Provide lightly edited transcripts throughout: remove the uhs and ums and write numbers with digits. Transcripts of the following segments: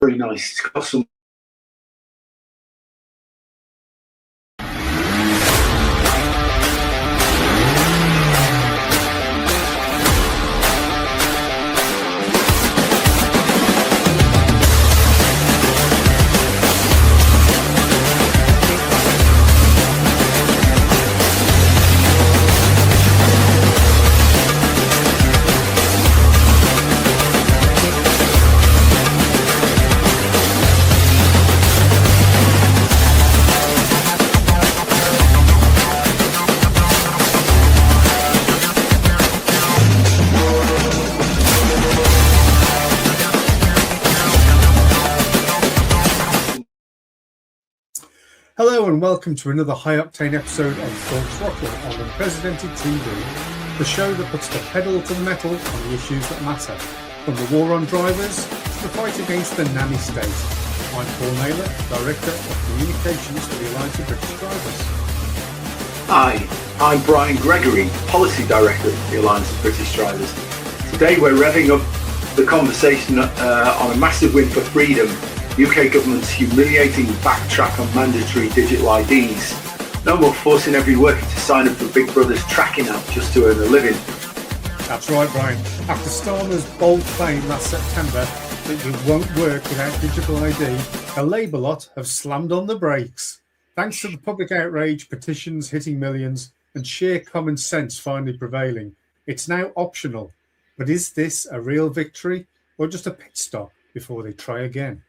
very nice. It's got some. Hello and welcome to another high-octane episode of Full Throttle on Unprecedented TV, the show that puts the pedal to the metal on the issues that matter, from the war on drivers to the fight against the nanny state. I'm Paul Naylor, Director of Communications for the Alliance of British Drivers. Hi, I'm Brian Gregory, Policy Director for the Alliance of British Drivers. Today we're revving up the conversation on a massive win for freedom, UK government's humiliating backtrack on mandatory digital IDs. No more forcing every worker to sign up for Big Brother's tracking app just to earn a living. That's right, Brian. After Starmer's bold claim last September that you won't work without digital ID, the Labour lot have slammed on the brakes. Thanks to the public outrage, petitions hitting millions, and sheer common sense finally prevailing, it's now optional. But is this a real victory or just a pit stop before they try again?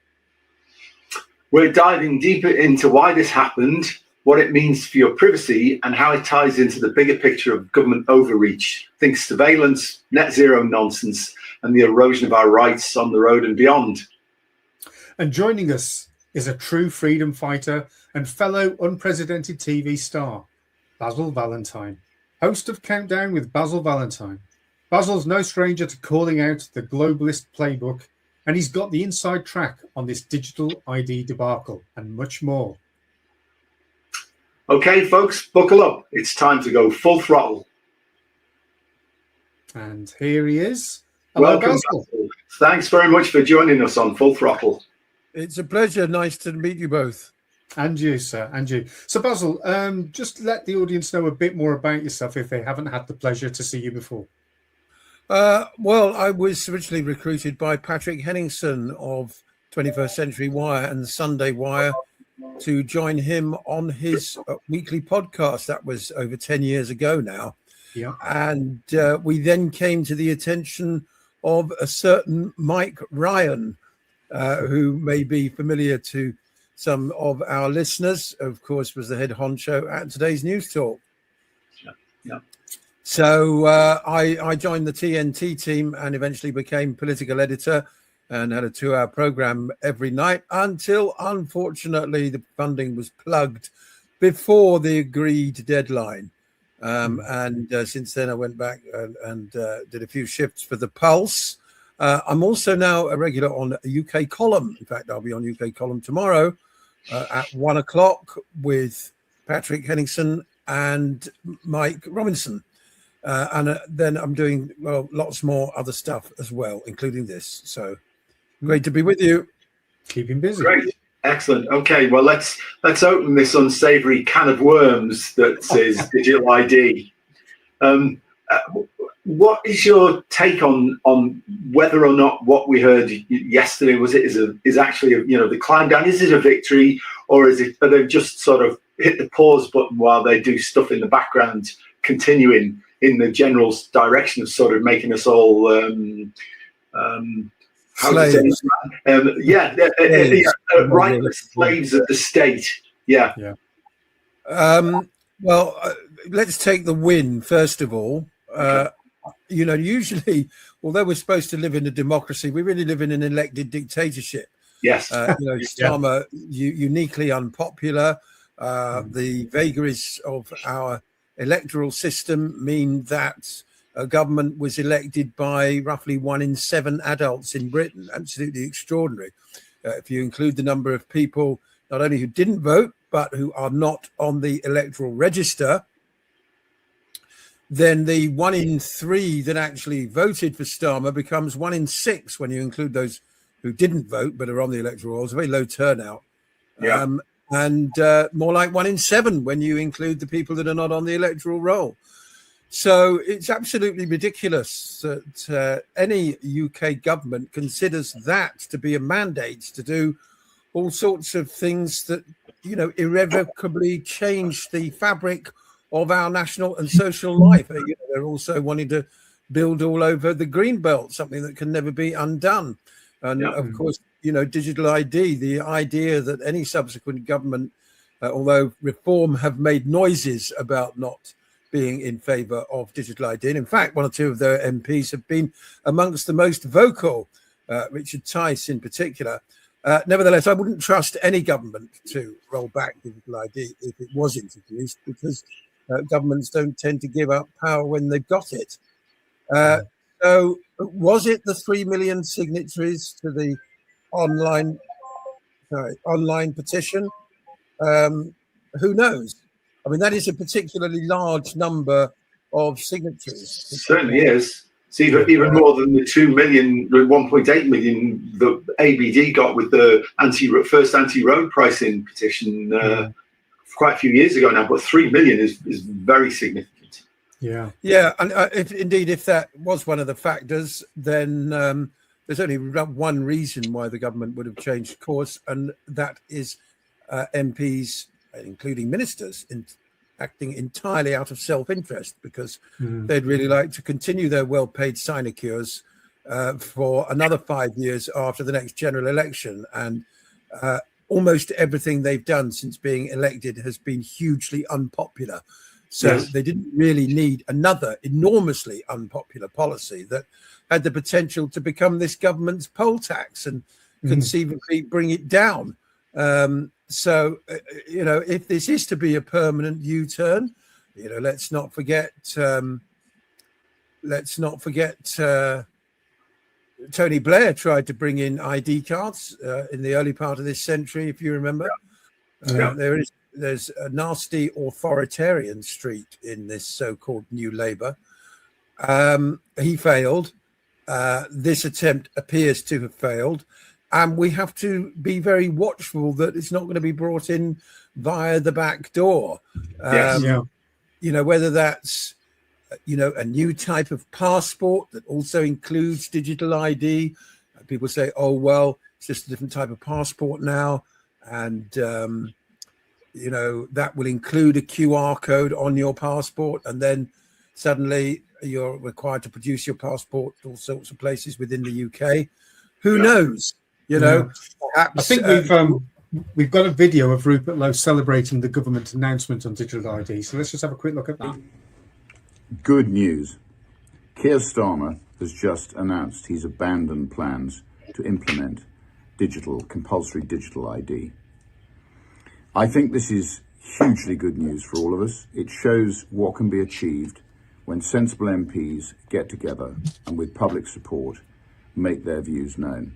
We're diving deeper into why this happened, what it means for your privacy, and how it ties into the bigger picture of government overreach. Think surveillance, net zero nonsense, and the erosion of our rights on the road and beyond. And joining us is a true freedom fighter and fellow unprecedented TV star, Basil Valentine, host of Countdown with Basil Valentine. Basil's no stranger to calling out the globalist playbook, and he's got the inside track on this digital ID debacle and much more. Okay, folks, buckle up. It's time to go full throttle. And here he is. Hello, welcome, Basil. Thanks very much for joining us on Full Throttle. It's a pleasure. Nice to meet you both. And you, sir, and you. So, Basil, just let the audience know a bit more about yourself if they haven't had the pleasure to see you before. Well, I was originally recruited by Patrick Henningson of 21st Century Wire and Sunday Wire to join him on his weekly podcast. That was over 10 years ago now. Yeah. And we then came to the attention of a certain Mike Ryan, who may be familiar to some of our listeners, of course, was the head honcho at today's News Talk. Yeah. So I joined the TNT team and eventually became political editor and had a 2-hour program every night until, unfortunately, the funding was plugged before the agreed deadline. And since then, I went back and did a few shifts for The Pulse. I'm also now a regular on a UK column. In fact, I'll be on UK column tomorrow at 1:00 with Patrick Henningson and Mike Robinson. And then I'm doing lots more other stuff as well, including this. So great to be with you. Keep him busy. Great. Excellent. Okay, well, let's open this unsavory can of worms that is digital ID. What is your take on whether or not what we heard yesterday is actually the climb down? Is it a victory, or are they just sort of hit the pause button while they do stuff in the background, continuing in the general direction of sort of making us all slaves. Rightless slaves of the state. Yeah. Well, let's take the win first of all. Okay. Usually, although we're supposed to live in a democracy, we really live in an elected dictatorship. Yes. Starmer, uniquely unpopular. The vagaries of our electoral system mean that a government was elected by roughly 1 in 7 adults in Britain. Absolutely extraordinary. If you include the number of people not only who didn't vote, but who are not on the electoral register, then the 1 in 3 that actually voted for Starmer becomes 1 in 6 when you include those who didn't vote but are on the electoral rolls. A very low turnout. Yeah. And more like 1 in 7 when you include the people that are not on the electoral roll. So it's absolutely ridiculous that any UK government considers that to be a mandate to do all sorts of things that, you know, irrevocably change the fabric of our national and social life. You know, they're also wanting to build all over the green belt, something that can never be undone. And of course, you know, digital ID, the idea that any subsequent government, although Reform have made noises about not being in favour of digital ID. And in fact, 1 or 2 of their MPs have been amongst the most vocal, Richard Tice in particular. Nevertheless, I wouldn't trust any government to roll back digital ID if it was introduced, because governments don't tend to give up power when they've got it. So was it the 3 million signatories to the online petition? Who knows? I mean, that is a particularly large number of signatories. It certainly is. It's even more than the 2 million, 1.8 million that ABD got with the first anti-road pricing petition quite a few years ago now. But 3 million is very significant. Yeah. And if that was one of the factors, then there's only one reason why the government would have changed course, and that is MPs, including ministers, acting entirely out of self-interest, because they'd really like to continue their well-paid sinecures for another 5 years after the next general election. And almost everything they've done since being elected has been hugely unpopular. So they didn't really need another enormously unpopular policy that had the potential to become this government's poll tax and conceivably bring it down. So, you know, if this is to be a permanent U-turn, you know, let's not forget Tony Blair tried to bring in ID cards in the early part of this century, if you remember. There's a nasty authoritarian streak in this so-called New Labour. He failed. This attempt appears to have failed. And we have to be very watchful that it's not going to be brought in via the back door. You know, whether that's, you know, a new type of passport that also includes digital ID. People say, oh, well, it's just a different type of passport now. And, you know, that will include a QR code on your passport. And then suddenly you're required to produce your passport to all sorts of places within the UK. Who knows? You know, perhaps, I think we've got a video of Rupert Lowe celebrating the government announcement on digital ID. So let's just have a quick look at that. Good news. Keir Starmer has just announced he's abandoned plans to implement compulsory digital ID. I think this is hugely good news for all of us. It shows what can be achieved when sensible MPs get together and with public support make their views known.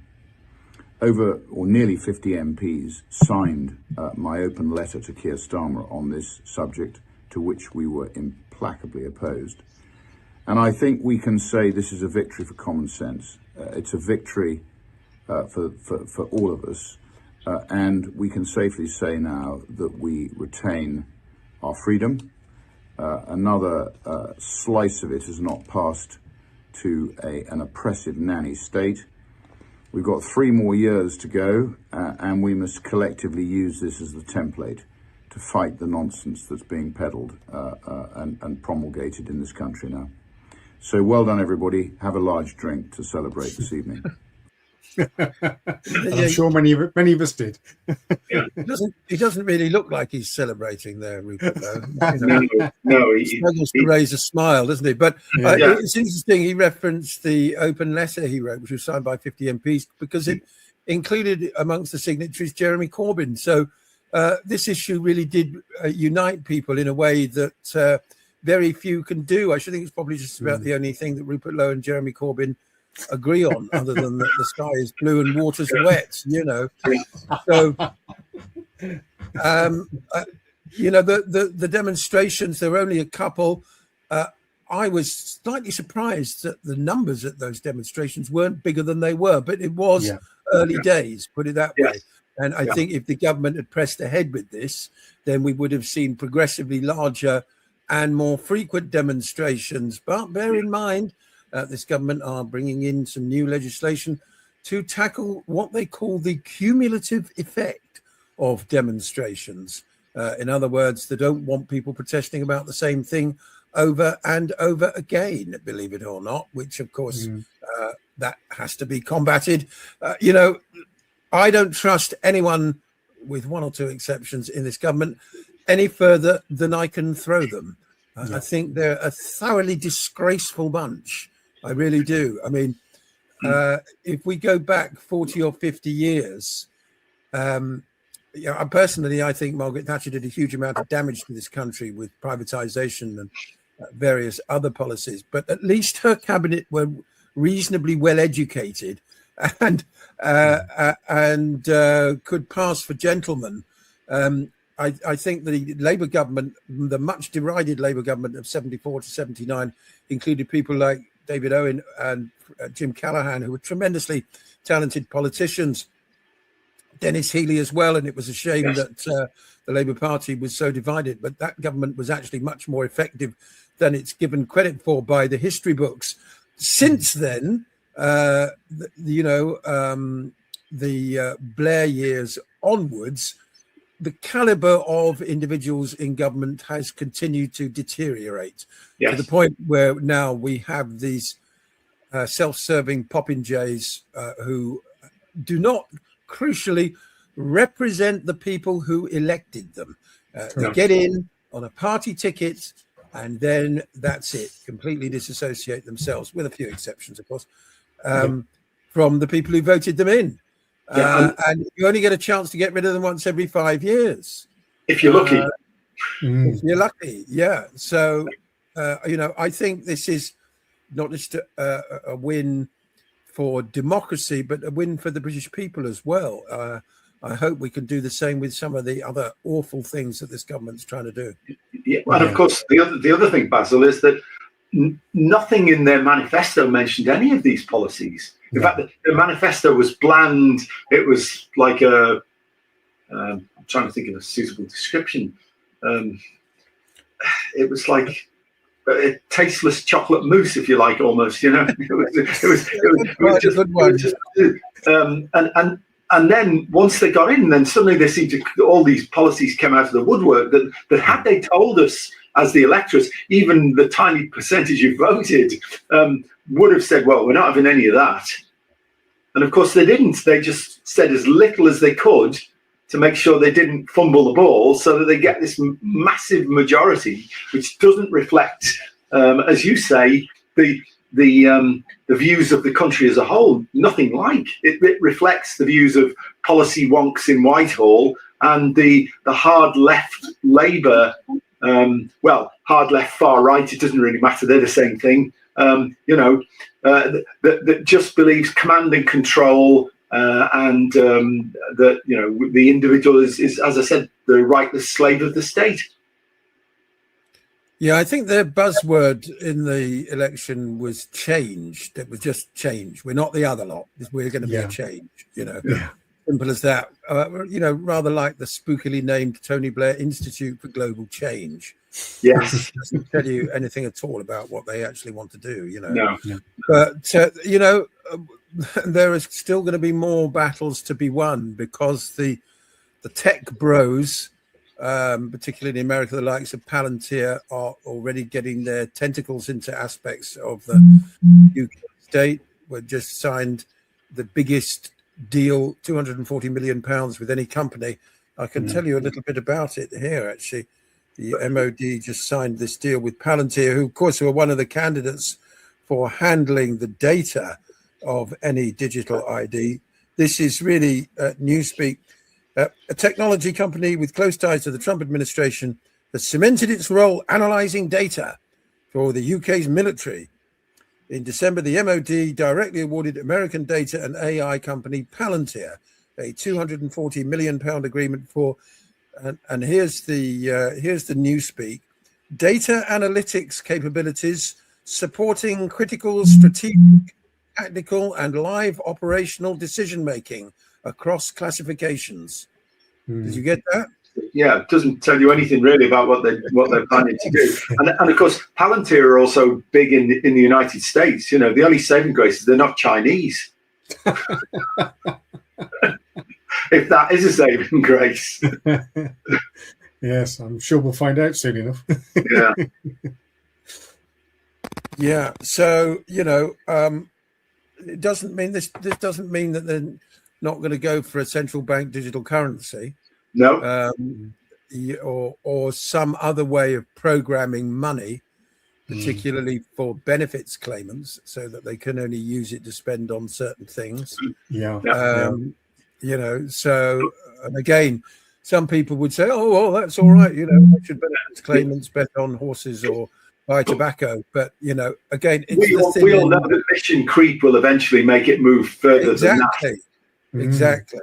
Nearly 50 MPs signed my open letter to Keir Starmer on this subject, to which we were implacably opposed. And I think we can say this is a victory for common sense. It's a victory for all of us. And we can safely say now that we retain our freedom. Another slice of it has not passed to an oppressive nanny state. We've got 3 more years to go, and we must collectively use this as the template to fight the nonsense that's being peddled and promulgated in this country now. So well done, everybody. Have a large drink to celebrate this evening. I'm sure many of us did. He doesn't really look like he's celebrating there, Rupert, though. No, he struggles to raise a smile, doesn't he? But it's interesting. He referenced the open letter he wrote, which was signed by 50 MPs, because it included amongst the signatories Jeremy Corbyn. So this issue really did unite people in a way that very few can do. I should think it's probably just about the only thing that Rupert Lowe and Jeremy Corbyn agree on, other than that the sky is blue and water's wet, you know. So you know, the demonstrations, there were only a couple. I was slightly surprised that the numbers at those demonstrations weren't bigger than they were, but it was early days, put it that way. Yes. And I think if the government had pressed ahead with this, then we would have seen progressively larger and more frequent demonstrations. But bear in mind, this government are bringing in some new legislation to tackle what they call the cumulative effect of demonstrations. In other words, they don't want people protesting about the same thing over and over again, believe it or not, which, of course, that has to be combated. I don't trust anyone, with one or two exceptions in this government, any further than I can throw them. I think they're a thoroughly disgraceful bunch. I really do. I mean, if we go back 40 or 50 years, personally, I think Margaret Thatcher did a huge amount of damage to this country with privatization and various other policies. But at least her cabinet were reasonably well educated and could pass for gentlemen. I think the Labour government, the much derided Labour government of 74 to 79, included people like David Owen and Jim Callaghan, who were tremendously talented politicians. Dennis Healey as well, and it was a shame that the Labour Party was so divided. But that government was actually much more effective than it's given credit for by the history books. Since then, the Blair years onwards, the caliber of individuals in government has continued to deteriorate to the point where now we have these self-serving popinjays who do not crucially represent the people who elected them. They get in on a party ticket and then that's it, completely disassociate themselves, with a few exceptions, of course, from the people who voted them in. And you only get a chance to get rid of them once every 5 years. If you're lucky. If you're lucky, yeah. So, I think this is not just a win for democracy, but a win for the British people as well. I hope we can do the same with some of the other awful things that this government's trying to do. Yeah, and of course, the other thing, Basil, is that nothing in their manifesto mentioned any of these policies. In fact, the manifesto was bland. It was like I'm trying to think of a suitable description. It was like a tasteless chocolate mousse, if you like, almost. It was just. And then once they got in, then suddenly they seemed to, all these policies came out of the woodwork that had they told us as the electorate, even the tiny percentage who voted would have said, well, we're not having any of that. And of course they didn't. They just said as little as they could to make sure they didn't fumble the ball, so that they get this massive majority, which doesn't reflect, as you say, the views of the country as a whole. Nothing like it reflects the views of policy wonks in Whitehall and the hard left Labour. Hard left, far right. It doesn't really matter. They're the same thing. That just believes command and control, and that the individual is, as I said, the rightless slave of the state. Yeah, I think their buzzword in the election was changed. It was just change. We're not the other lot. We're going to be a change, Simple as that. Rather like the spookily named Tony Blair Institute for Global Change. Yes. Doesn't tell you anything at all about what they actually want to do, No. But, there is still going to be more battles to be won, because the tech bros, particularly in America, the likes of Palantir, are already getting their tentacles into aspects of the UK state. We just signed the biggest deal, £240 million with any company. I can tell you a little bit about it here, actually. The MOD just signed this deal with Palantir, who, of course, were one of the candidates for handling the data of any digital ID. This is really newspeak. A technology company with close ties to the Trump administration has cemented its role analysing data for the UK's military. In December, the MOD directly awarded American data and AI company Palantir a £240 million agreement for, and here's the newspeak, data analytics capabilities supporting critical strategic tactical and live operational decision-making across classifications. Did you get that? Yeah, it doesn't tell you anything really about what they're planning to do. And of course, Palantir are also big in the United States. You know, the only saving grace is they're not Chinese. If that is a saving grace. Yes, I'm sure we'll find out soon enough. Yeah. Yeah. So, you know, it doesn't mean this doesn't mean that they're not going to go for a central bank digital currency. No. Or some other way of programming money, particularly for benefits claimants, so that they can only use it to spend on certain things. Yeah. You know, so, and again, some people would say, oh, well, that's all right. You know, should benefits claimants bet on horses or buy tobacco? But, you know, again, it's we all know that mission creep will eventually make it move further than that. Exactly.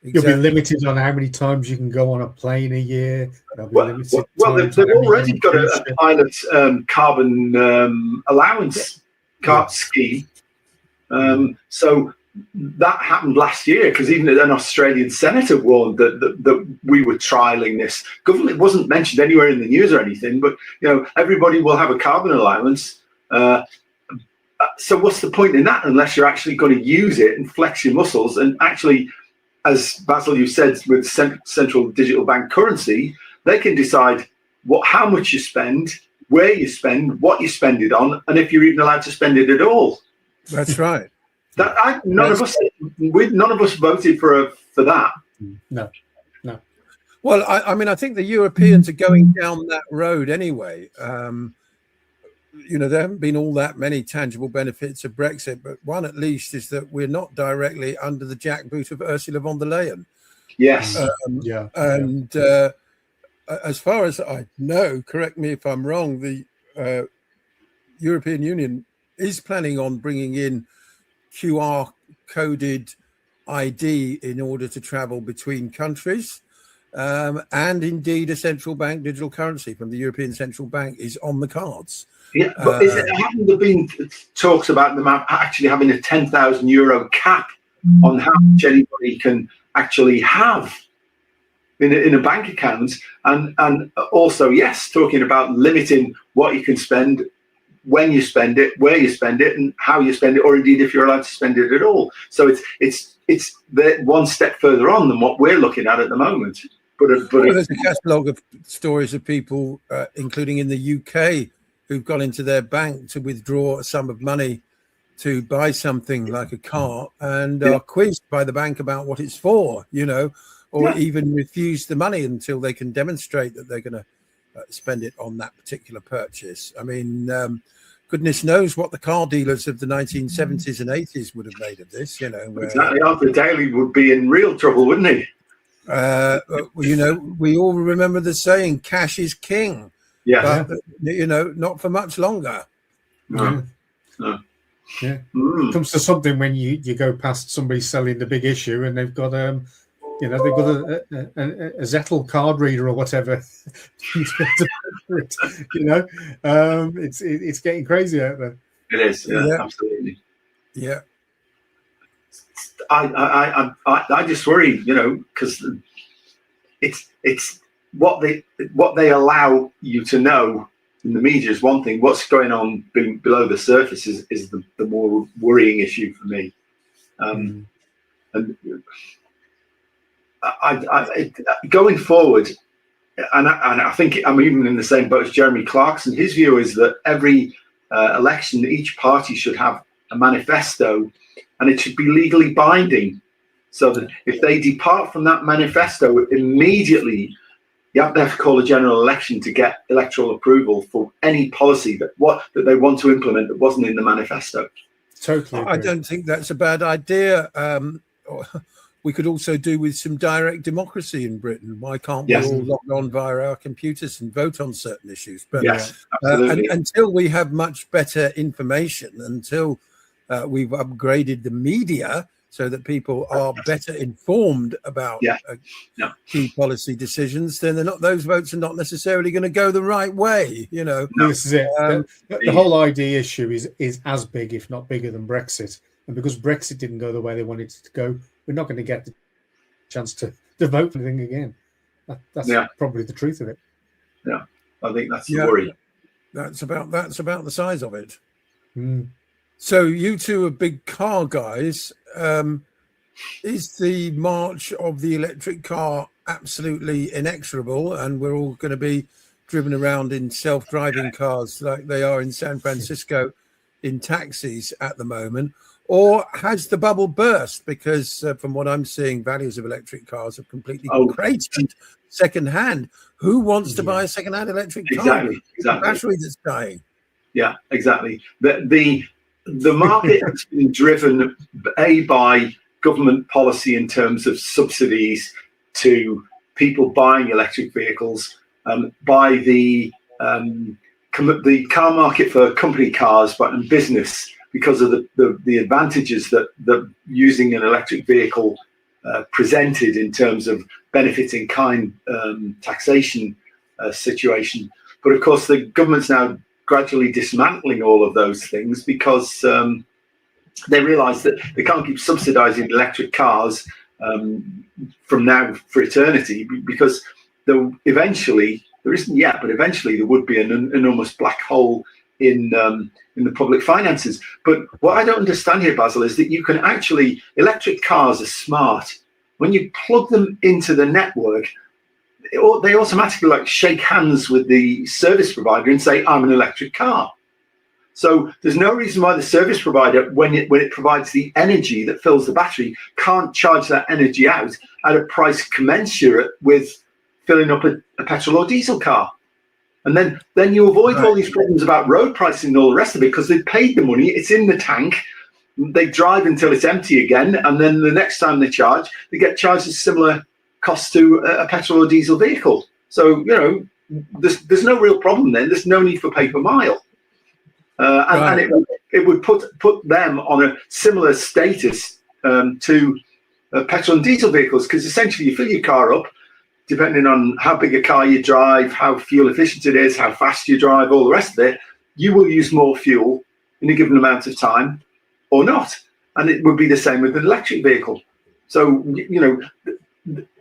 You'll be limited on how many times you can go on a plane a year. Well, they've already got a pilot carbon allowance scheme. So that happened last year, because even an Australian senator warned that we were trialing this. Government wasn't mentioned anywhere in the news or anything, but you know, everybody will have a carbon allowance. So what's the point in that unless you're actually going to use it and flex your muscles and actually, as Basil, you said, with central digital bank currency, they can decide how much you spend, where you spend, what you spend it on, and if you're even allowed to spend it at all. That's right. None of us voted for that. No. Well, I mean, I think the Europeans are going down that road anyway. You know, there haven't been all that many tangible benefits of Brexit, but one at least is that we're not directly under the jackboot of Ursula von der Leyen. Yes. As far as I know, correct me if I'm wrong, the European Union is planning on bringing in QR coded ID in order to travel between countries. And indeed, a central bank digital currency from the European Central Bank is on the cards. Yeah, but haven't there been talks about them actually having a €10,000 cap on how much anybody can actually have in a bank account, and also, yes, talking about limiting what you can spend, when you spend it, where you spend it, and how you spend it, or indeed if you're allowed to spend it at all. So it's one step further on than what we're looking at the moment. But there's a catalogue of stories of people, including in the UK, who've gone into their bank to withdraw a sum of money to buy something like a car, and are quizzed by the bank about what it's for, you know, or even refuse the money until they can demonstrate that they're going to spend it on that particular purchase. I mean, goodness knows what the car dealers of the 1970s and 80s would have made of this, you know. Exactly. Arthur Daly would be in real trouble, wouldn't he? You know, we all remember the saying, cash is king. Yeah. But, you know, not for much longer. No. Yeah. It comes to something when you go past somebody selling the big issue and they've got a Zettel card reader or whatever. You know, it's getting crazy out there. It is, absolutely. Yeah. I just worry, you know, because it's what they allow you to know in the media is one thing. What's going on below the surface is the more worrying issue for me. And going forward, and I think I'm even in the same boat as Jeremy Clarkson. His view is that every election, each party should have a manifesto, and it should be legally binding, so that if they depart from that manifesto, immediately you have to call a general election to get electoral approval for any policy that they want to implement that wasn't in the manifesto. Totally. I don't think that's a bad idea. We could also do with some direct democracy in Britain. Why can't we all log on via our computers and vote on certain issues? But absolutely. Until we have much better information, until we've upgraded the media so that people are better informed about key policy decisions, then those votes are not necessarily going to go the right way. You know, this is it. The whole ID issue is as big, if not bigger, than Brexit. And because Brexit didn't go the way they wanted it to go, we're not going to get the chance to vote for anything again. That's probably the truth of it. Yeah, I think that's the worry. That's about the size of it. Mm. So you two are big car guys. Is the march of the electric car absolutely inexorable, and we're all going to be driven around in self-driving cars like they are in San Francisco in taxis at the moment? Or has the bubble burst? Because from what I'm seeing, values of electric cars have completely cratered second-hand. Who wants to buy a second-hand electric car? Exactly. The battery that's dying. Yeah, exactly. The market has been driven by government policy in terms of subsidies to people buying electric vehicles, by the car market for company cars, but in business, because of the advantages that using an electric vehicle presented in terms of benefiting kind taxation situation. But of course, the government's now gradually dismantling all of those things because they realise that they can't keep subsidising electric cars from now for eternity, because eventually, there isn't yet, but eventually there would be an enormous black hole in the public finances. But what I don't understand here, Basil, is that you can actually, electric cars are smart. When you plug them into the network, they automatically shake hands with the service provider and say, I'm an electric car. So there's no reason why the service provider, when it provides the energy that fills the battery, can't charge that energy out at a price commensurate with filling up a petrol or diesel car. And then you avoid all these problems about road pricing and all the rest of it, because they've paid the money, it's in the tank, they drive until it's empty again, and then the next time they charge, they get charged a similar cost to a petrol or diesel vehicle. So, there's no real problem then. There's no need for pay per mile. And it would put them on a similar status to petrol and diesel vehicles, because essentially you fill your car up, depending on how big a car you drive, how fuel efficient it is, how fast you drive, all the rest of it, you will use more fuel in a given amount of time or not. And it would be the same with an electric vehicle. So,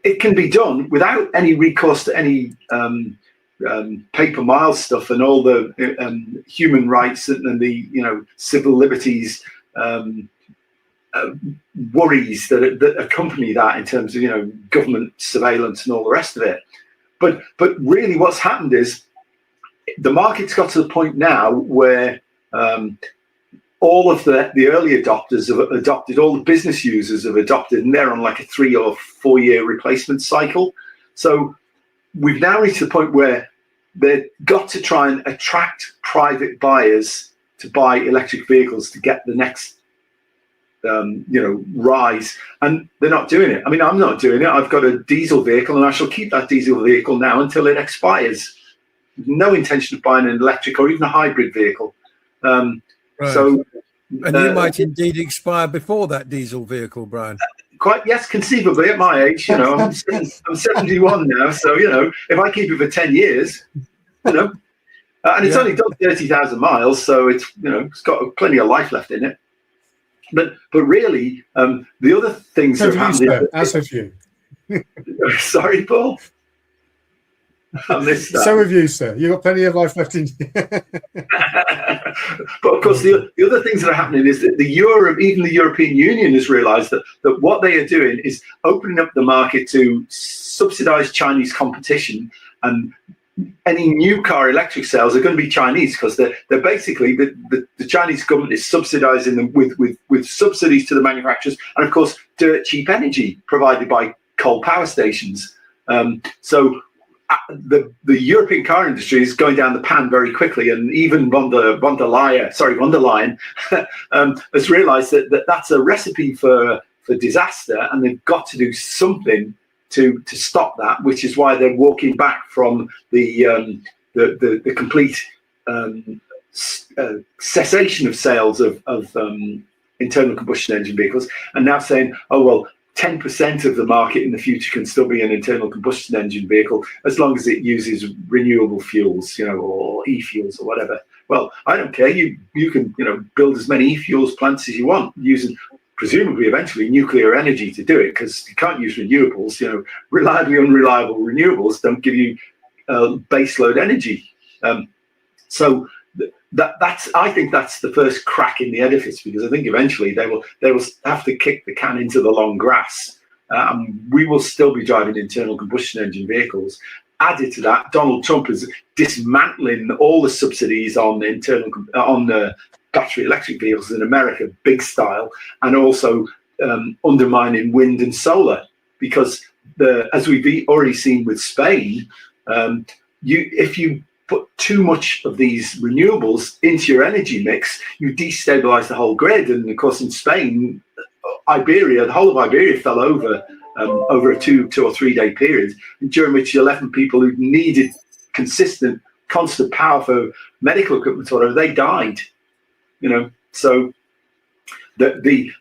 it can be done without any recourse to any pay per mile stuff and all the human rights and the civil liberties worries that accompany that in terms of government surveillance and all the rest of it. But really, what's happened is the market's got to the point now where all of the early adopters have adopted, all the business users have adopted, and they're on like a 3 or 4 year replacement cycle. So we've now reached the point where they've got to try and attract private buyers to buy electric vehicles to get the next rise, and they're not doing it. I mean, I'm not doing it. I've got a diesel vehicle, and I shall keep that diesel vehicle now until it expires. No intention of buying an electric or even a hybrid vehicle. So, and you might indeed expire before that diesel vehicle, Brian. Quite, yes, conceivably at my age. I'm 71 now, so if I keep it for 10 years, and it's only done 30,000 miles, so it's it's got plenty of life left in it. But really, the other things that have happened. As have you. Sorry, Paul. I missed that. So have you, sir. You've got plenty of life left in you. But of course, the other things that are happening is that even the European Union has realised that what they are doing is opening up the market to subsidise Chinese competition, and any new car electric sales are going to be Chinese, because they're basically the Chinese government is subsidising them with subsidies to the manufacturers, and of course dirt cheap energy provided by coal power stations. So the European car industry is going down the pan very quickly, and even von der Leyen has realised that that's a recipe for disaster, and they've got to do something to stop that, which is why they're walking back from the complete cessation of sales of internal combustion engine vehicles, and now saying, oh well, 10% of the market in the future can still be an internal combustion engine vehicle as long as it uses renewable fuels, or e-fuels or whatever. Well, I don't care. You can, build as many e-fuels plants as you want using presumably eventually nuclear energy to do it, because you can't use renewables. Reliably unreliable renewables don't give you baseload energy. So that's I think that's the first crack in the edifice, because I think eventually they will have to kick the can into the long grass, and we will still be driving internal combustion engine vehicles. Added to that, Donald Trump is dismantling all the subsidies on the battery electric vehicles in America, big style, and also undermining wind and solar, because as we've already seen with Spain, if you put too much of these renewables into your energy mix, you destabilize the whole grid. And of course, in Spain, the whole of Iberia fell over a 2 or 3 day period, during which 11 people who needed constant power for medical equipment or whatever, they died. So the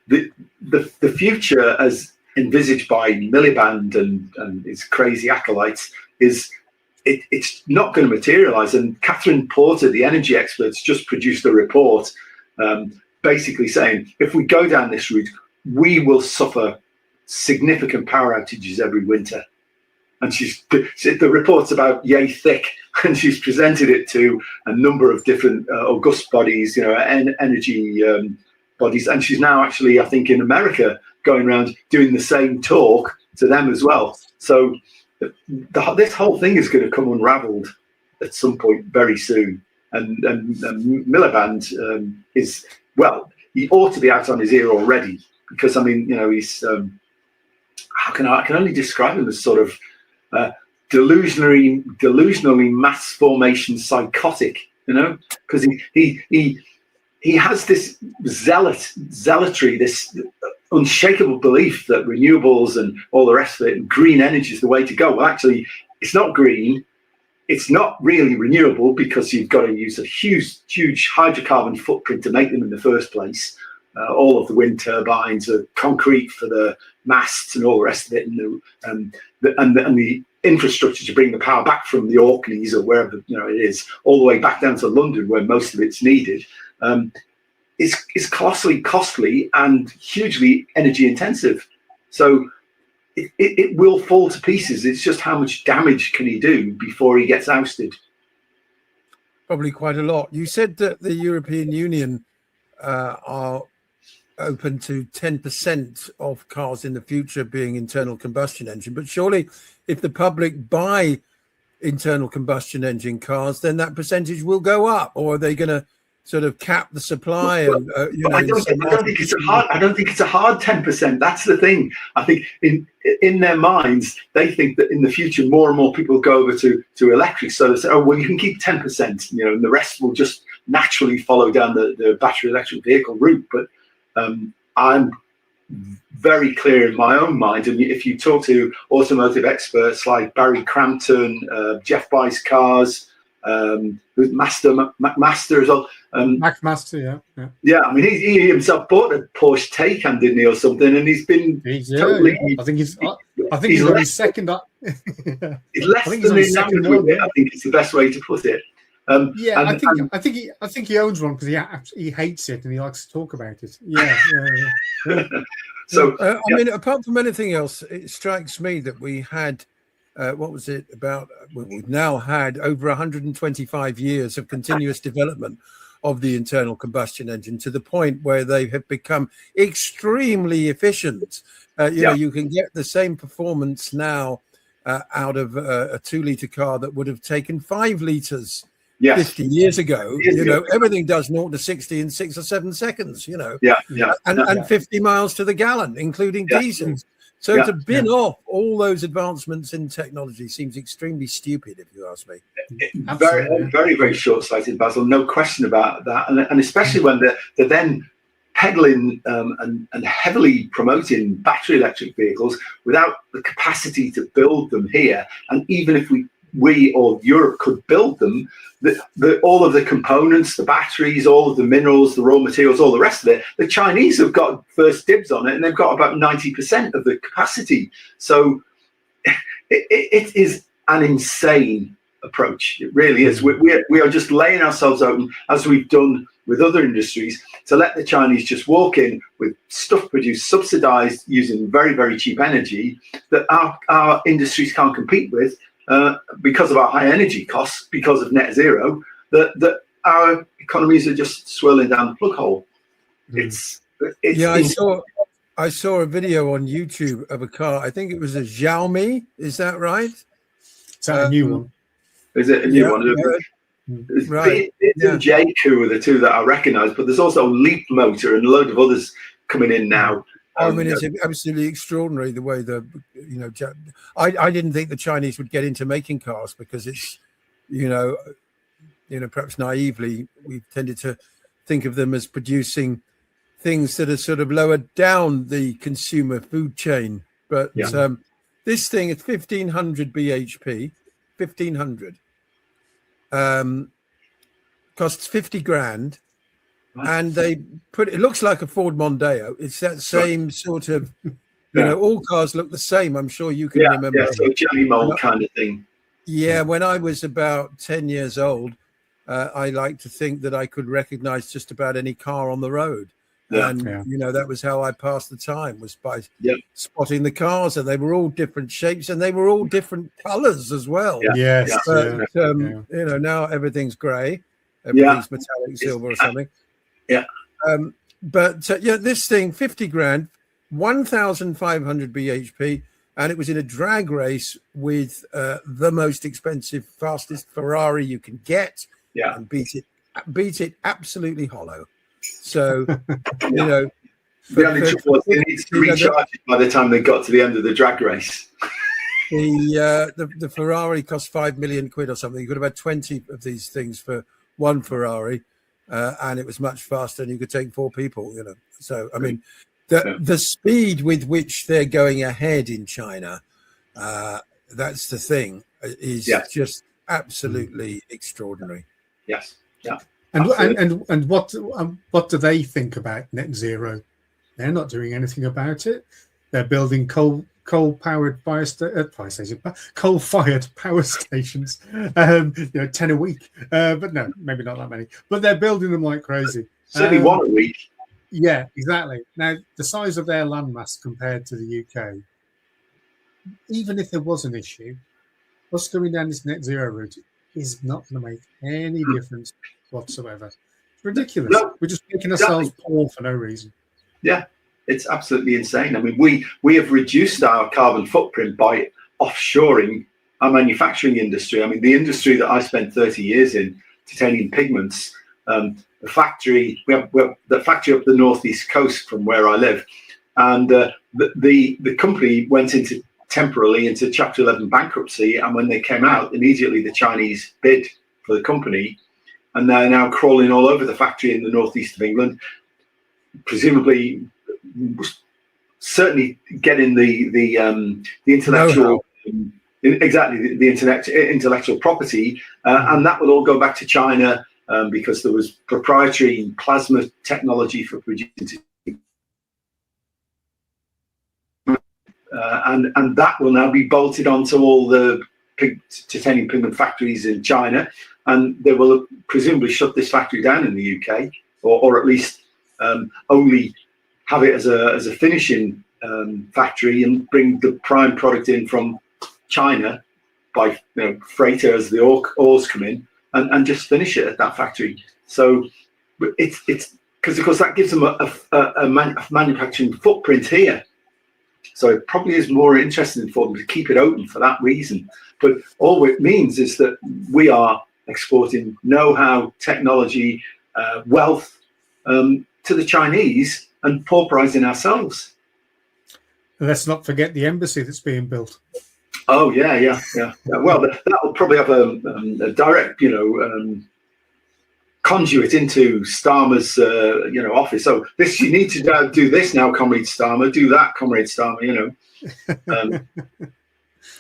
future as envisaged by Miliband and his crazy acolytes it's not going to materialize. And Catherine Porter, the energy experts, just produced a report basically saying if we go down this route, we will suffer significant power outages every winter. And the report's about yay thick, and she's presented it to a number of different august bodies, energy bodies. And she's now actually, I think, in America, going around doing the same talk to them as well. So this whole thing is going to come unraveled at some point very soon. And Miliband he ought to be out on his ear already, because he's I can only describe him as sort of delusionally mass formation psychotic, because he has this zealotry, this unshakable belief that renewables and all the rest of it and green energy is the way to go. Well, actually, it's not green. It's not really renewable, because you've got to use a huge hydrocarbon footprint to make them in the first place. All of the wind turbines are concrete for the masts and all the rest of it, and the infrastructure to bring the power back from the Orkneys or wherever it is, all the way back down to London, where most of it's needed, is colossally costly and hugely energy intensive. So it will fall to pieces. It's just how much damage can he do before he gets ousted? Probably quite a lot. You said that the European Union are open to 10% of cars in the future being internal combustion engine, but surely if the public buy internal combustion engine cars, then that percentage will go up, or are they going to sort of cap the supply? I don't think it's a hard 10%. That's the thing. I think in their minds they think that in the future more and more people will go over to electric, so they say, oh well, you can keep 10%, and the rest will just naturally follow down the battery electric vehicle route. But I'm very clear in my own mind, and if you talk to automotive experts like Barry Crampton, Jeff buys cars, who's Master as well. Mac Master, yeah. Yeah, I mean, he himself bought a Porsche Taycan, didn't he, or something? And he's been totally. I think he's on his second. He's less than enamored with it. I think it's the best way to put it. I think he owns one because he hates it and he likes to talk about it. Yeah. So I mean, apart from anything else, it strikes me that we had. What was it about? We've now had over 125 years of continuous development of the internal combustion engine, to the point where they have become extremely efficient. You can get the same performance now out of a 2-litre car that would have taken 5 litres 50 years ago. Everything does 0 to 60 in 6 or 7 seconds. And 50 miles to the gallon, including diesels. So to bin off all those advancements in technology seems extremely stupid, if you ask me. Very, very, very short-sighted, Basil. No question about that. And especially when they're then peddling and heavily promoting battery electric vehicles without the capacity to build them here. And even if we we or Europe could build them, all of the components, the batteries, all of the minerals, the raw materials, all the rest of it, the Chinese have got first dibs on it, and they've got about 90% of the capacity. So it is an insane approach. It really is. We are just laying ourselves open, as we've done with other industries, to let the Chinese just walk in with stuff produced, subsidized, using very, very cheap energy that our industries can't compete with because of our high energy costs, because of net zero, that our economies are just swirling down the plug hole. It's I saw a video on YouTube of a car. I think it was a Xiaomi. Is that right? Is that a new one? Is it a new one? Right. And JQ are the two that I recognise, but there's also Leap Motor and a load of others coming in now. I mean, it's absolutely extraordinary the way I didn't think the Chinese would get into making cars, because it's, perhaps naively, we've tended to think of them as producing things that are sort of lower down the consumer food chain. But this thing is 1500 bhp, 1500. Costs 50 grand, and they put it looks like a Ford Mondeo. It's that same sort of, all cars look the same. I'm sure you can remember. Yeah, so jelly mold kind of thing. Yeah, when I was about 10 years old, I like to think that I could recognize just about any car on the road. And that was how I passed the time, was by spotting the cars, and they were all different shapes, and they were all different colors as well. But now everything's gray, everything's metallic silver or something. This thing, 50 grand, 1,500 bhp, and it was in a drag race with the most expensive, fastest Ferrari you can get, and beat it absolutely hollow. So, the only trouble was they needed to recharge it by the time they got to the end of the drag race. The Ferrari cost £5 million or something. You could have had 20 of these things for one Ferrari, and it was much faster, and you could take 4 people. So I mean, the speed with which they're going ahead in China, that's the thing, is just absolutely extraordinary. Yes. Yeah. And what do they think about net zero? They're not doing anything about it. They're building coal-fired power stations, 10 a week. But no, maybe not that many. But they're building them like crazy. Certainly one a week. Yeah, exactly. Now, the size of their landmass compared to the UK, even if there was an issue, us going down this net zero route is not going to make any difference whatsoever. It's ridiculous. No, we're just making ourselves poor for no reason. Yeah, it's absolutely insane. I mean, we have reduced our carbon footprint by offshoring our manufacturing industry. I mean, the industry that I spent 30 years in, titanium pigments, the factory we have the factory up the northeast coast from where I live, and the company went temporarily into Chapter 11 bankruptcy, and when they came out, immediately the Chinese bid for the company, and they're now crawling all over the factory in the northeast of England, presumably, certainly getting the intellectual the intellectual property, and that will all go back to China because there was proprietary plasma technology for producing. And that will now be bolted onto all the titanium pigment factories in China, and they will presumably shut this factory down in the UK, or at least only have it as a finishing factory, and bring the prime product in from China by freighter as the ores come in, and just finish it at that factory. So it's because of course that gives them a manufacturing footprint here. So it probably is more interesting for them to keep it open for that reason. But all it means is that we are exporting know-how, technology, wealth to the Chinese and pauperizing ourselves. Let's not forget the embassy that's being built. Oh, yeah. Well, that will probably have a direct, conduit into Starmer's, office. So you need to do this now, Comrade Starmer. Do that, Comrade Starmer.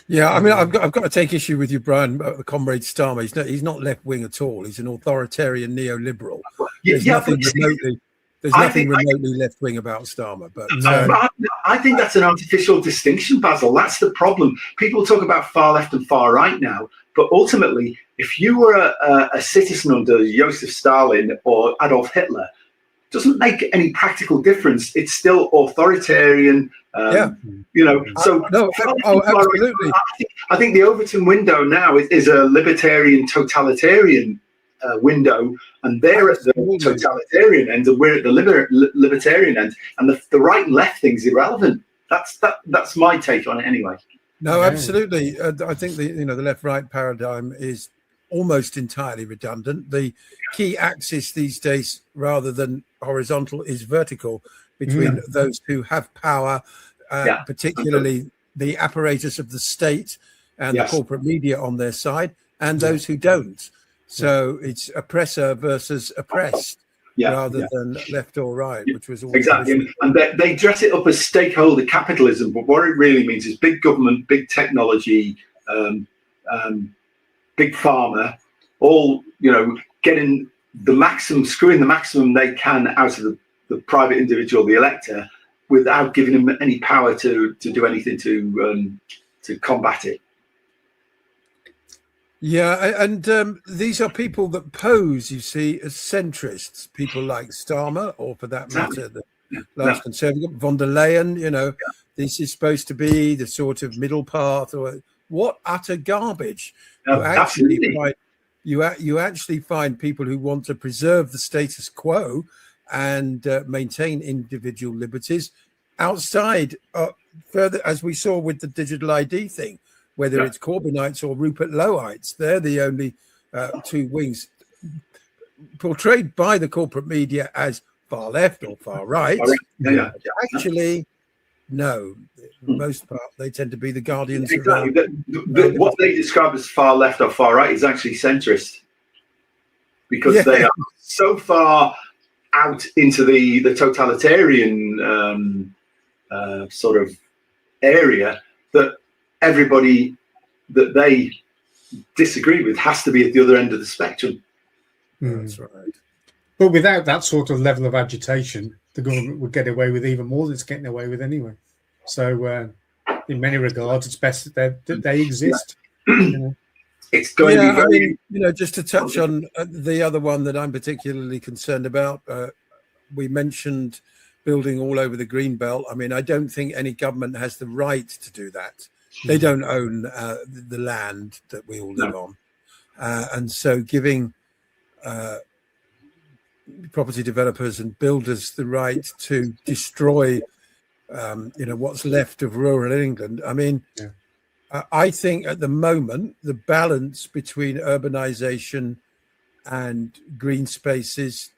Yeah, I mean, I've got to take issue with you, Brian, about the comrade Starmer. He's not left wing at all. He's an authoritarian neoliberal. There's nothing remotely left wing about Starmer. But I think that's an artificial distinction, Basil. That's the problem. People talk about far left and far right now, but ultimately, if you were a citizen under Joseph Stalin or Adolf Hitler, it doesn't make any practical difference. It's still authoritarian. So absolutely. I think the Overton window now is a libertarian totalitarian window, and they're at the totalitarian end, and we're at the libertarian end, and the right and left thing's irrelevant. That's my take on it, anyway. No, absolutely. I think the left-right paradigm is almost entirely redundant. The key axis these days, rather than horizontal, is vertical between those who have power, particularly the apparatus of the state and the corporate media on their side, and those who don't. So it's oppressor versus oppressed, rather than left or right, which was always exactly. And they dress it up as stakeholder capitalism, but what it really means is big government, big technology, big pharma, all getting the maximum, screwing the maximum they can out of the private individual, the elector, without giving them any power to do anything to combat it. Yeah, and these are people that pose, you see, as centrists. People like Starmer, or for that matter, the last Conservative, von der Leyen. This is supposed to be the sort of middle path. Or what utter garbage! You actually find people who want to preserve the status quo and maintain individual liberties outside, further, as we saw with the digital ID thing. Whether it's Corbynites or Rupert Lowites, they're the only two wings portrayed by the corporate media as far left or far right. Actually, no. For the most part, they tend to be the guardians. Exactly. What they describe as far left or far right is actually centrist, because they are so far out into the totalitarian sort of area that everybody that they disagree with has to be at the other end of the spectrum. That's right. But without that sort of level of agitation, the government would get away with even more than it's getting away with anyway. So in many regards, it's best that they exist. It's going to be very... just to touch on the other one that I'm particularly concerned about, we mentioned building all over the Greenbelt. I mean, I don't think any government has the right to do that. They don't own the land that we all live on. And so giving property developers and builders the right to destroy, what's left of rural England. I mean, I think at the moment, the balance between urbanization and green spaces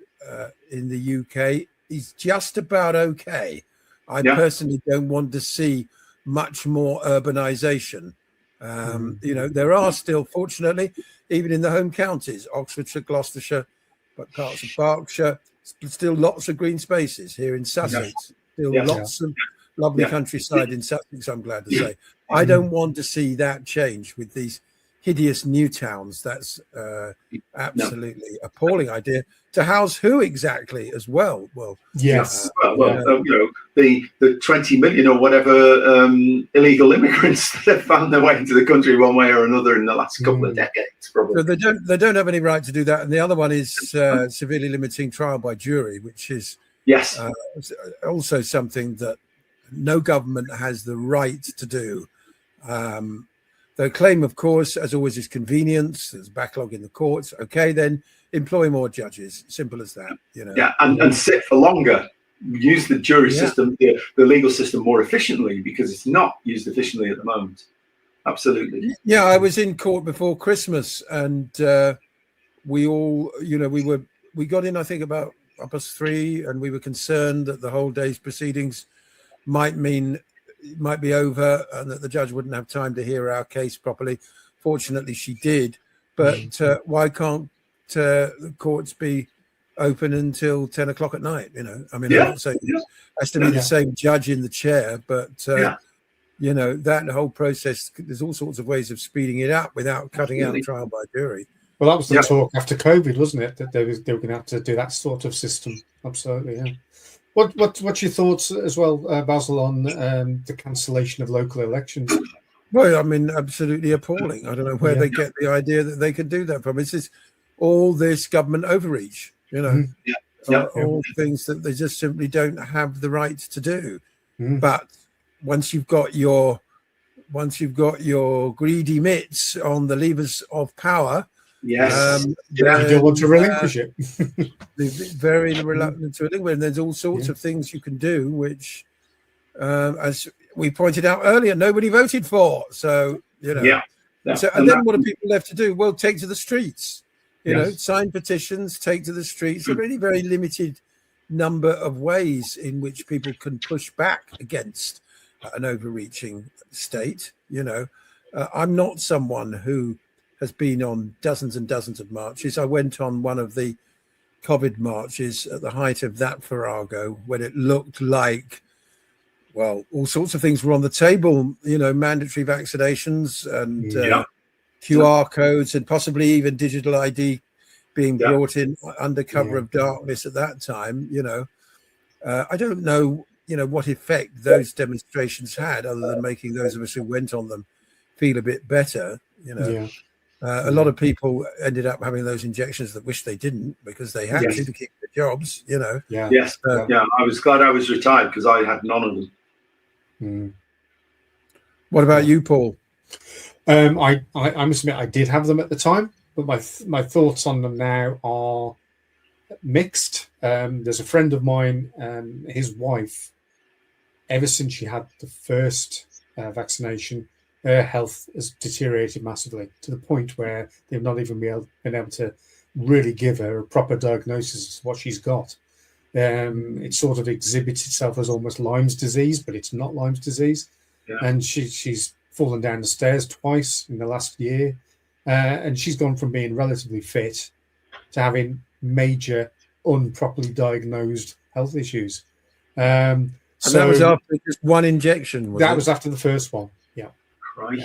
in the UK is just about okay. I personally don't want to see much more urbanization. There are still, fortunately, even in the home counties, Oxfordshire, Gloucestershire, but parts of Berkshire, still lots of green spaces. Here in Sussex, still lots of lovely countryside in Sussex, I'm glad to say. I don't want to see that change with these hideous new towns. That's absolutely appalling idea. To house who exactly as well? Well, yes. The 20 million or whatever illegal immigrants that have found their way into the country one way or another in the last couple of decades, probably. So they don't have any right to do that. And the other one is severely limiting trial by jury, which is also something that no government has the right to do. The claim, of course, as always, is convenience. There's backlog in the courts. Okay, then employ more judges. Simple as that. And sit for longer. Use the jury system, the legal system more efficiently, because it's not used efficiently at the moment. Absolutely. Yeah, I was in court before Christmas, and we all, we got in, I think, about 3:30, and we were concerned that the whole day's proceedings might be over and that the judge wouldn't have time to hear our case properly. Fortunately, she did. But why can't the courts be open until 10 o'clock at night? I mean, I'm not saying it has to be the same judge in the chair, but that whole process, there's all sorts of ways of speeding it up without cutting out trial by jury. Well, that was the talk after COVID, wasn't it? That they were going to have to do that sort of system. Absolutely, yeah. What's your thoughts as well, Basil, on the cancellation of local elections? Well, I mean, absolutely appalling. I don't know where they get the idea that they could do that from. It's just all this government overreach, all things that they just simply don't have the right to do. But once you've got your greedy mitts on the levers of power, you don't want to relinquish it. They're very reluctant to relinquish. And there's all sorts of things you can do, which, as we pointed out earlier, nobody voted for. So So, and then what are people left to do? Well, take to the streets. Sign petitions, take to the streets. A really very limited number of ways in which people can push back against an overreaching state. I'm not someone who has been on dozens and dozens of marches. I went on one of the COVID marches at the height of that farrago when it looked like, well, all sorts of things were on the table, mandatory vaccinations and QR codes and possibly even digital ID being brought in under cover of darkness at that time. I don't know, what effect those demonstrations had other than making those of us who went on them feel a bit better. A lot of people ended up having those injections that wish they didn't because they had to keep their jobs, I was glad I was retired because I had none of them. What about you, Paul? I must admit I did have them at the time, but my thoughts on them now are mixed. There's a friend of mine, his wife, ever since she had the first vaccination, her health has deteriorated massively to the point where they've not even been able to really give her a proper diagnosis of what she's got. It sort of exhibits itself as almost Lyme's disease, but it's not Lyme's disease. And she's fallen down the stairs twice in the last year, and she's gone from being relatively fit to having major, unproperly diagnosed health issues. And that was after just one injection. That was after the first one. Right.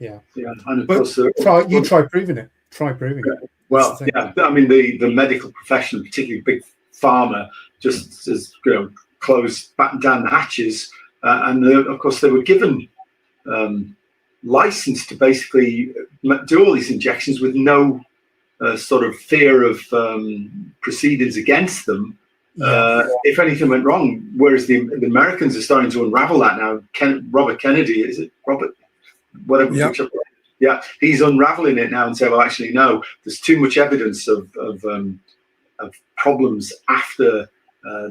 Yeah. And of course, try proving it. Try proving it. Well, I mean, the medical profession, particularly big pharma, just has batten down the hatches, and of course they were given license to basically do all these injections with no sort of fear of proceedings against them. If anything went wrong, whereas the Americans are starting to unravel that now. Robert Kennedy, is it Robert? Whatever. He's unraveling it now and saying, well, actually, no, there's too much evidence of problems after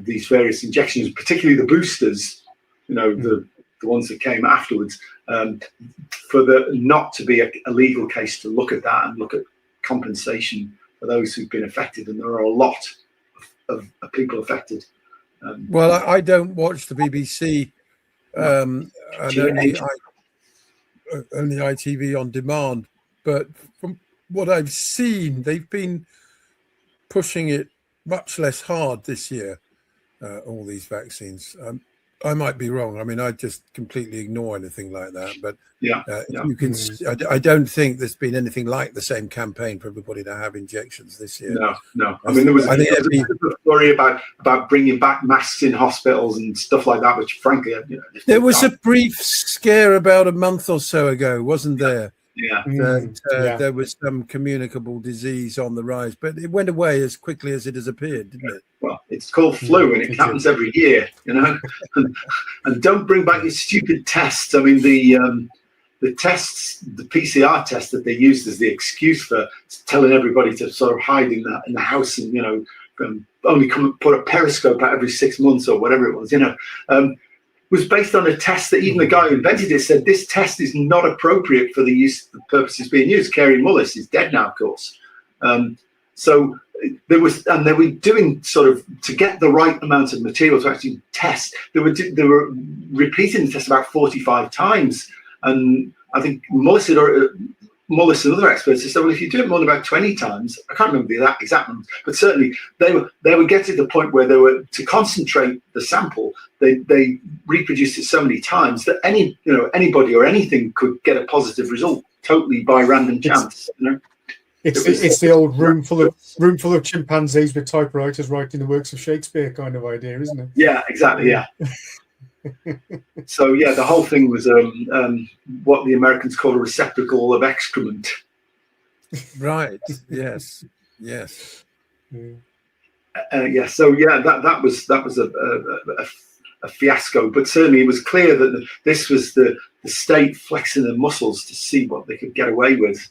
these various injections, particularly the boosters, the ones that came afterwards, for the not to be a legal case to look at that and look at compensation for those who've been affected. And there are a lot of people affected. Well, I don't watch the BBC, only ITV on demand, but from what I've seen, they've been pushing it much less hard this year, all these vaccines. I might be wrong. I mean, I just completely ignore anything like that. But you can. I don't think there's been anything like the same campaign for everybody to have injections this year. No. I mean, there was a story about bringing back masks in hospitals and stuff like that, which, frankly, there was a brief scare about a month or so ago, wasn't there? There was some communicable disease on the rise, but it went away as quickly as it has appeared, didn't it? Well, it's called flu, and it happens every year, and don't bring back your stupid tests. I mean, the tests, the PCR test that they used as the excuse for telling everybody to sort of hide in the house and only come and put a periscope out every 6 months or whatever it was, was based on a test that even the guy who invented it said this test is not appropriate for the purposes being used. Kerry Mullis is dead now, of course. So they were doing sort of to get the right amount of material to actually test. They were repeating the test about 45 times, and I think Mullis had Mullis and other experts have said, well, if you do it more than about 20 times, I can't remember the exact numbers, but certainly they were getting to the point where they were, to concentrate the sample, they reproduced it so many times that anybody or anything could get a positive result totally by random chance. It's the old room full of chimpanzees with typewriters writing the works of Shakespeare kind of idea, isn't it? Yeah, exactly. Yeah. So yeah, the whole thing was what the Americans call a receptacle of excrement. Right. Yes. Yes. Yeah. So yeah, that was a fiasco. But certainly it was clear that this was the state flexing their muscles to see what they could get away with.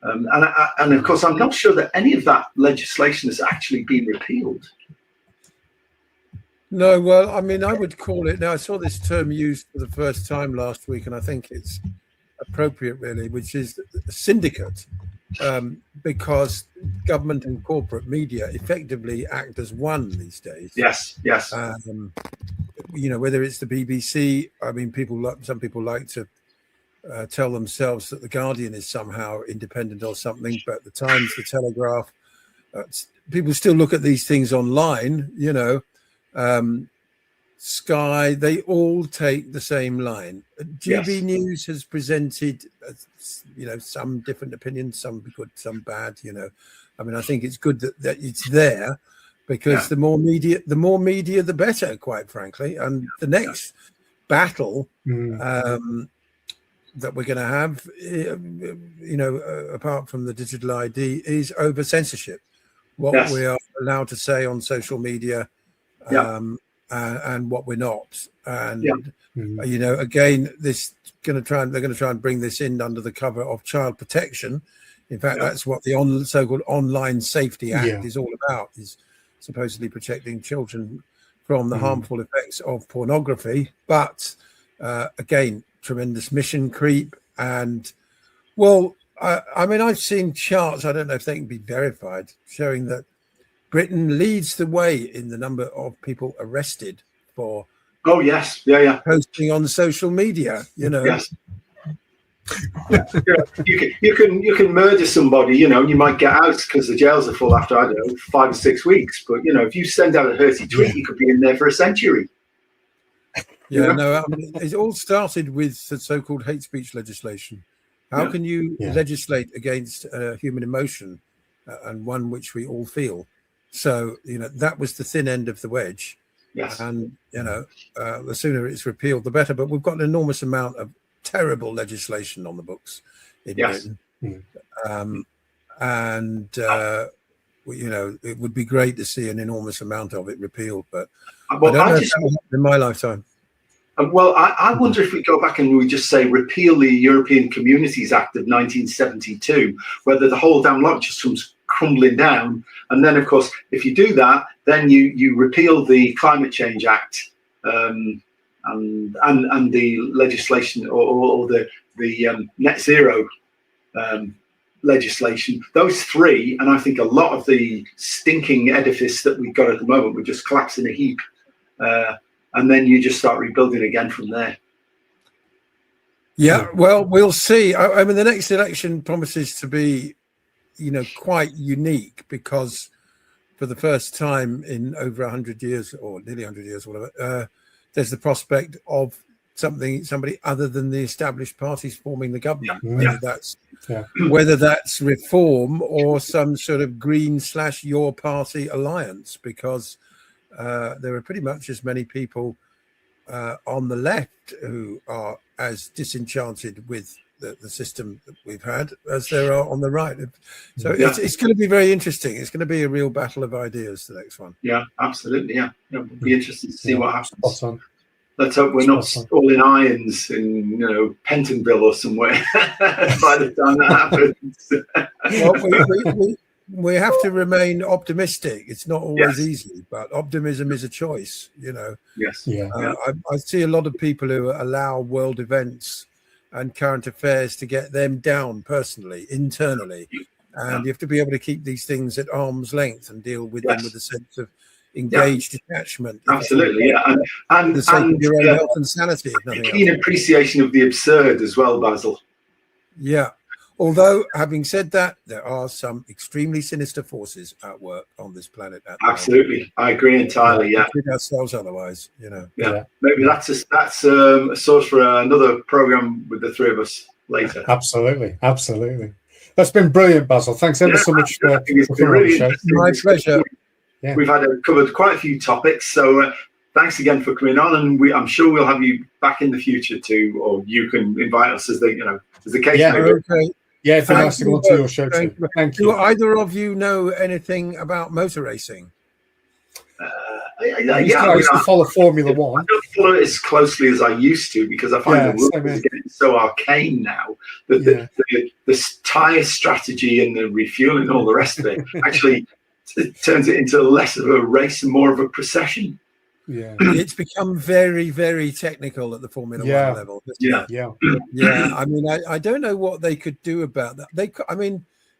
And of course, I'm not sure that any of that legislation has actually been repealed. No, well, I mean, I would call it, now I saw this term used for the first time last week, and I think it's appropriate really, which is a syndicate, because government and corporate media effectively act as one these days. Yes. Whether it's the BBC, I mean, some people like to tell themselves that the Guardian is somehow independent or something, but the Times, the Telegraph, people still look at these things online, Sky, they all take the same line. GB News has presented, some different opinions, some good, some bad, I mean, I think it's good that it's there, because the more media, the better, quite frankly. And the next battle that we're going to have, apart from the digital ID, is over censorship. What we are allowed to say on social media, and what we're not. And again, they're going to try and bring this in under the cover of child protection. In fact, that's what the so-called Online Safety Act is all about, is supposedly protecting children from the harmful effects of pornography. But again, tremendous mission creep. And I mean, I've seen charts, I don't know if they can be verified, showing that Britain leads the way in the number of people arrested for posting on social media. Yes. You can murder somebody, and you might get out because the jails are full after, I don't know, 5 or 6 weeks. But if you send out a hurty tweet, you could be in there for a century. No, I mean, it all started with the so-called hate speech legislation. How can you legislate against human emotion, and one which we all feel? So, that was the thin end of the wedge. Yes. And, the sooner it's repealed, the better. But we've got an enormous amount of terrible legislation on the books in Britain. It would be great to see an enormous amount of it repealed. But I don't know if that will happen in my lifetime. Well, I wonder if we go back and we just say repeal the European Communities Act of 1972, whether the whole damn lot just comes crumbling down. And then, of course, if you do that, then you repeal the Climate Change Act and the legislation or the net zero legislation. Those three, and I think a lot of the stinking edifice that we've got at the moment would just collapse in a heap. And then you just start rebuilding again from there. Yeah, well, we'll see. I mean, the next election promises to be, quite unique, because for the first time in over 100 years, or nearly 100 years, whatever, there's the prospect of somebody other than the established parties forming the government. Whether that's reform or some sort of green/your party alliance, because there are pretty much as many people on the left who are as disenchanted with the system that we've had as there are on the right. So it's going to be very interesting. It's going to be a real battle of ideas, the next one. Yeah, absolutely. Yeah, it'll be interesting to see what happens. Let's hope we're not all in irons in, Pentonville or somewhere by the time that happens. Well, we have to remain optimistic. It's not always easy, but optimism is a choice, Yes. I see a lot of people who allow world events and current affairs to get them down personally, internally. And you have to be able to keep these things at arm's length and deal with them with a sense of engaged detachment. Absolutely, and the sake of your own health and sanity. A keen appreciation of the absurd as well, Basil. Yeah. Although, having said that, there are some extremely sinister forces at work on this planet. Absolutely, I agree entirely. Yeah, we ourselves otherwise, Yeah, maybe that's a source for another program with the three of us later. Absolutely. That's been brilliant, Basil. Thanks ever so much for it's been really interesting. My pleasure. We've covered quite a few topics, so thanks again for coming on, and I'm sure we'll have you back in the future too, or you can invite us as the case may be. Okay. Yeah, if nice to go on to your show too. Thank you. Do either of you know anything about motor racing? I used to follow Formula One. I don't follow it as closely as I used to because I find the rules are getting so arcane now that the tyre strategy and the refueling and all the rest of it actually turns it into less of a race and more of a procession. Yeah, it's become very, very technical at the Formula One level. Yeah. I mean, I don't know what they could do about that.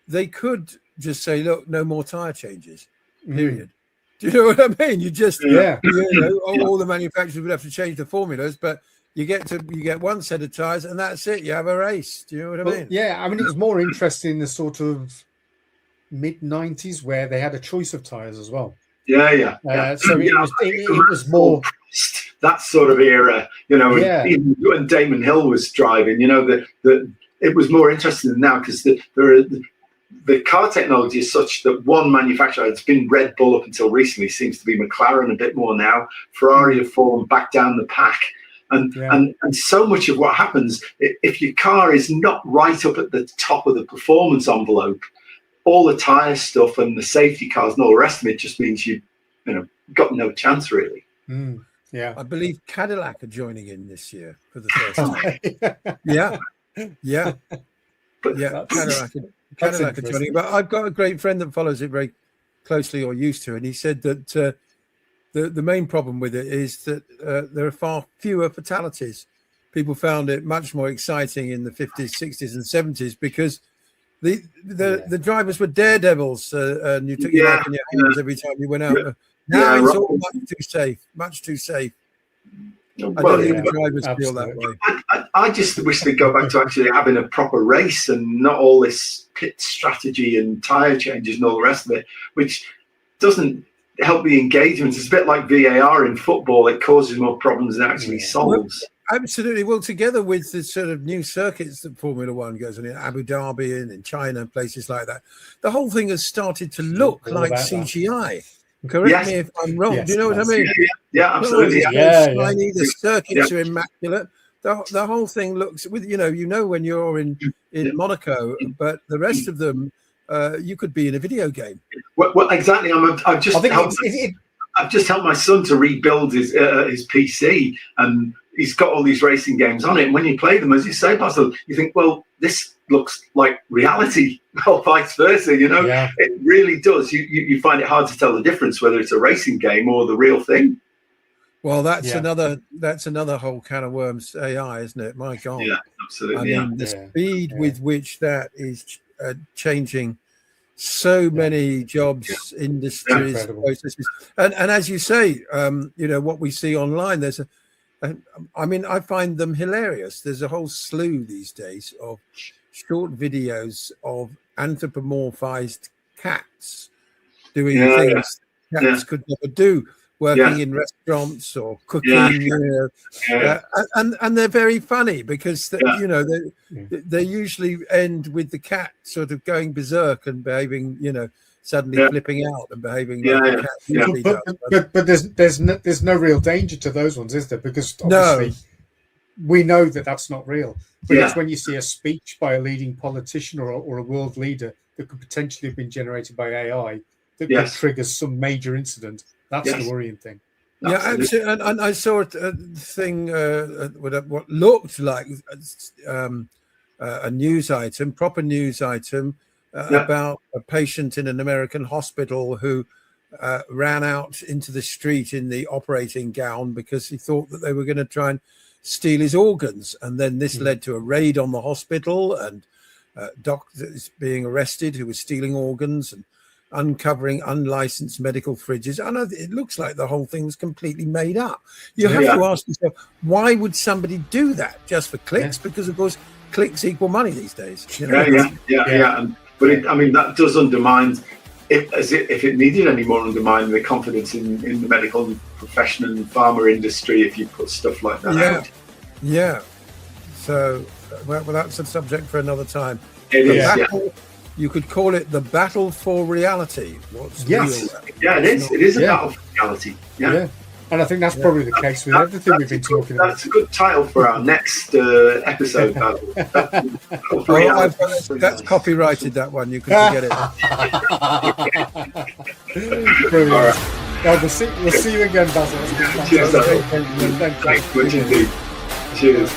They could just say, look, no more tyre changes. Period. Do you know what I mean? You just, all the manufacturers would have to change the formulas, but you get one set of tyres and that's it. You have a race. Do you know what I mean? Yeah, I mean, it was more interesting in the sort of mid-90s where they had a choice of tyres as well. So it was more that sort of era, even when Damon Hill was driving, it was more interesting than now because the car technology is such that one manufacturer, it's been Red Bull up until recently, seems to be McLaren a bit more now. Ferrari have fallen back down the pack. And so much of what happens, if your car is not right up at the top of the performance envelope, all the tyre stuff and the safety cars and all the rest of it just means you got no chance really. I believe Cadillac are joining in this year for the first time. Cadillac are joining. But I've got a great friend that follows it very closely, or used to, and he said that the main problem with it is that there are far fewer fatalities. People found it much more exciting in the 50s, 60s, and 70s because the drivers were daredevils, and you took your life in your hands every time you went out. Now it's all much too safe. I don't think the drivers feel that way. I just wish they'd go back to actually having a proper race and not all this pit strategy and tyre changes and all the rest of it, which doesn't help the engagement. It's a bit like VAR in football. It causes more problems than it actually solves. Absolutely. Well, together with the sort of new circuits that Formula One goes on in Abu Dhabi and in China and places like that, the whole thing has started to look like CGI. Correct me if I'm wrong. Do you know what I mean? Yeah, absolutely. Shiny, the circuits are immaculate. The whole thing looks with when you're in Monaco, but the rest of them, you could be in a video game. Well exactly. I've just helped my son to rebuild his PC, and he's got all these racing games on it. And when you play them, as you say, Basil, you think, well, this looks like reality, or vice versa. It really does. You find it hard to tell the difference whether it's a racing game or the real thing. Well, that's another whole can of worms. AI, isn't it? My God. Yeah, absolutely. I mean, the speed with which that is changing so many jobs, industries, processes, and as you say, what we see online. I find them hilarious. There's a whole slew these days of short videos of anthropomorphized cats doing things cats could never do, working in restaurants or cooking, and they're very funny because they usually end with the cat sort of going berserk and behaving, suddenly flipping out and behaving like a cat usually does. But there's no real danger to those ones, is there? Because obviously we know that that's not real. But it's when you see a speech by a leading politician or a world leader that could potentially have been generated by AI that could trigger some major incident. That's the worrying thing. Yeah, absolutely. And I saw a thing, what looked like a news item, proper news item, about a patient in an American hospital who ran out into the street in the operating gown because he thought that they were going to try and steal his organs. And then this led to a raid on the hospital and doctors being arrested who were stealing organs and uncovering unlicensed medical fridges. I know it looks like the whole thing was completely made up. You have to ask yourself, why would somebody do that? Just for clicks? Because, of course, clicks equal money these days. You know? Yeah. But I mean, that does undermine, if it needed any more, undermine the confidence in the medical profession and pharma industry if you put stuff like that out. Yeah. So, well, that's a subject for another time. It is. You could call it the battle for reality. What's real? Yeah, it is. It is a battle for reality. Yeah. And I think that's probably the case with everything we've been talking about. That's a good title for our next episode. That's copyrighted, that one. You can forget it. Brilliant. Right. Well, we'll see you again, Basil. Cheers. Thanks much indeed. Cheers.